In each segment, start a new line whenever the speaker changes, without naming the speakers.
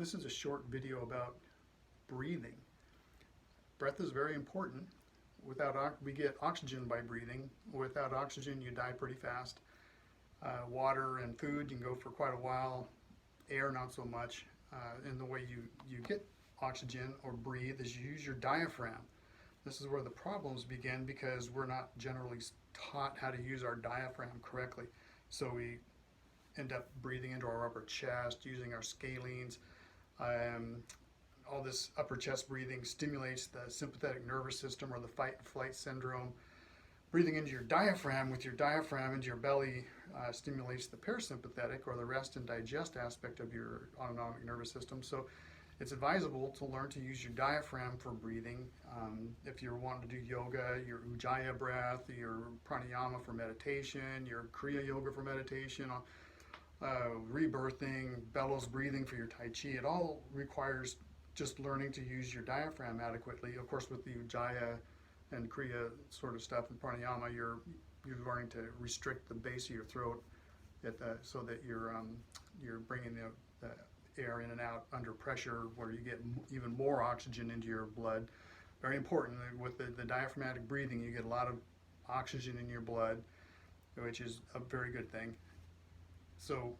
This is a short video about breathing. Breath is very important. We get oxygen by breathing. Without oxygen, you die pretty fast. Water and food, you can go for quite a while. Air, not so much. And the way you get oxygen or breathe is you use your diaphragm. This is where the problems begin because we're not generally taught how to use our diaphragm correctly. So we end up breathing into our upper chest, using our scalenes. All this upper chest breathing stimulates the sympathetic nervous system or the fight and flight syndrome. Breathing into your diaphragm with your diaphragm into your belly stimulates the parasympathetic or the rest and digest aspect of your autonomic nervous system. So it's advisable to learn to use your diaphragm for breathing. If you're wanting to do yoga, your Ujjayi breath, your pranayama for meditation, your Kriya yoga for meditation, rebirthing, bellows breathing for your Tai Chi, it all requires just learning to use your diaphragm adequately. Of course, with the Ujjayi and Kriya sort of stuff and pranayama, you're learning to restrict the base of your throat so that you're bringing the air in and out under pressure where you get even more oxygen into your blood. Very important. With the diaphragmatic breathing, you get a lot of oxygen in your blood, which is a very good thing. So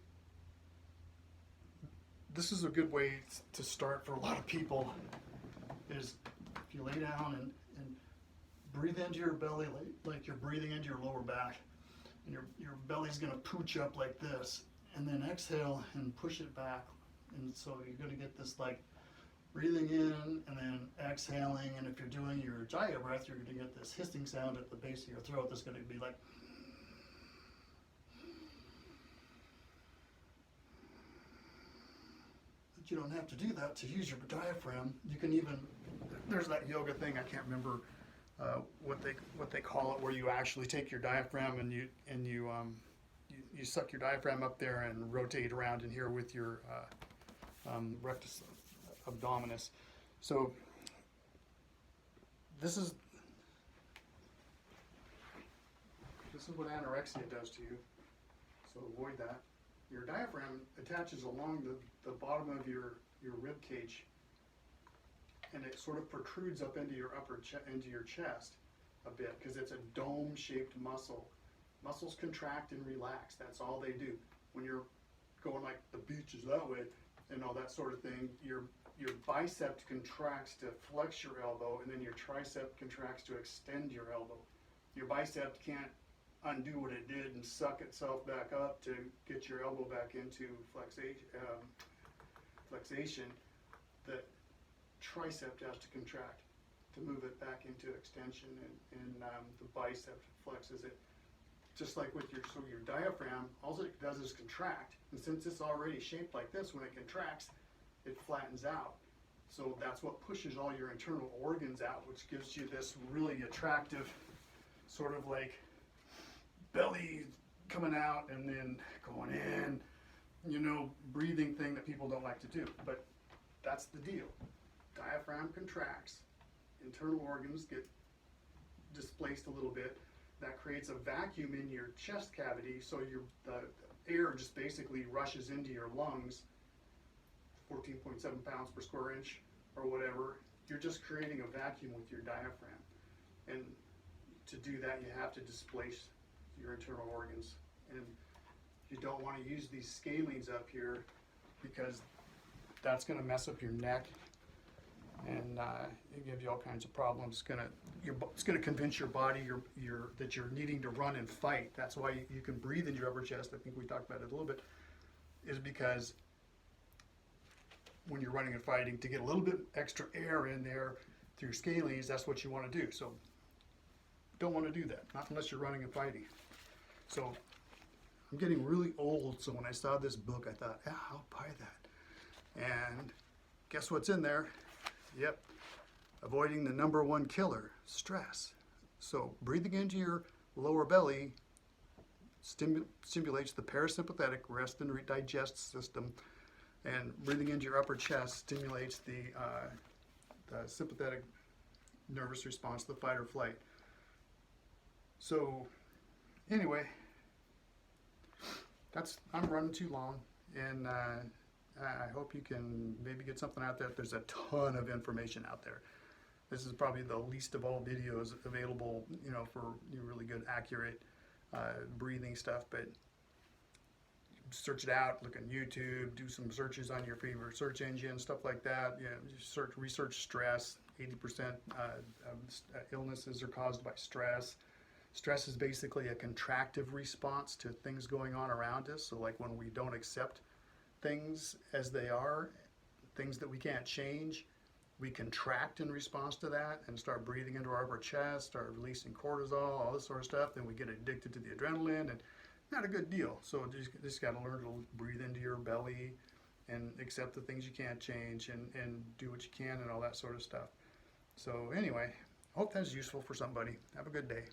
this is a good way to start for a lot of people, is if you lay down and breathe into your belly like you're breathing into your lower back, and your belly's going to pooch up like this, and then exhale and push it back. And so you're going to get this like breathing in and then exhaling, and if you're doing your Ujjayi breath, you're going to get this hissing sound at the base of your throat that's going to be like. But you don't have to do that to use your diaphragm. You can even, there's that yoga thing, I can't remember what they call it, where you actually take your diaphragm and you suck your diaphragm up there and rotate around in here with your rectus abdominis. So this is what anorexia does to you. So avoid that. Your diaphragm attaches along the bottom of your rib cage, and it sort of protrudes up into your into your chest a bit because it's a dome-shaped muscle. Muscles contract and relax. That's all they do. When you're going like the beach is that way and all that sort of thing, your bicep contracts to flex your elbow, and then your tricep contracts to extend your elbow. Your bicep can't undo what it did and suck itself back up to get your elbow back into flexation. The tricep has to contract to move it back into extension, and the bicep flexes it. Just like with your diaphragm, all it does is contract, and since it's already shaped like this, when it contracts, it flattens out. So that's what pushes all your internal organs out, which gives you this really attractive sort of like belly coming out and then going in, breathing thing that people don't like to do. But that's the deal. Diaphragm contracts, internal organs get displaced a little bit. That creates a vacuum in your chest cavity, so the air just basically rushes into your lungs, 14.7 pounds per square inch or whatever. You're just creating a vacuum with your diaphragm. And to do that, you have to displace your internal organs. And you don't want to use these scalenes up here because that's going to mess up your neck, and it gives you all kinds of problems. It's gonna convince your body that you're needing to run and fight. That's why you can breathe in your upper chest. I think we talked about it a little bit. Is because when you're running and fighting, to get a little bit extra air in there through your scalenes, that's what you want to do. So don't want to do that, not unless you're running and fighting. So I'm getting really old, so when I saw this book, I thought, yeah, I'll buy that. And guess what's in there? Yep, avoiding the number one killer, stress. So breathing into your lower belly stimulates the parasympathetic rest and digest system, and breathing into your upper chest stimulates the sympathetic nervous response, the fight or flight. So anyway, I'm running too long, and I hope you can maybe get something out there. There's a ton of information out there. This is probably the least of all videos available, you know, for really good, accurate breathing stuff. But search it out, look on YouTube, do some searches on your favorite search engine, stuff like that. You know, research stress. 80% of illnesses are caused by stress. Stress is basically a contractive response to things going on around us. So like when we don't accept things as they are, things that we can't change, we contract in response to that and start breathing into our upper chest, start releasing cortisol, all this sort of stuff. Then we get addicted to the adrenaline, and not a good deal. So just got to learn to breathe into your belly and accept the things you can't change, and do what you can and all that sort of stuff. So anyway, hope that's useful for somebody. Have a good day.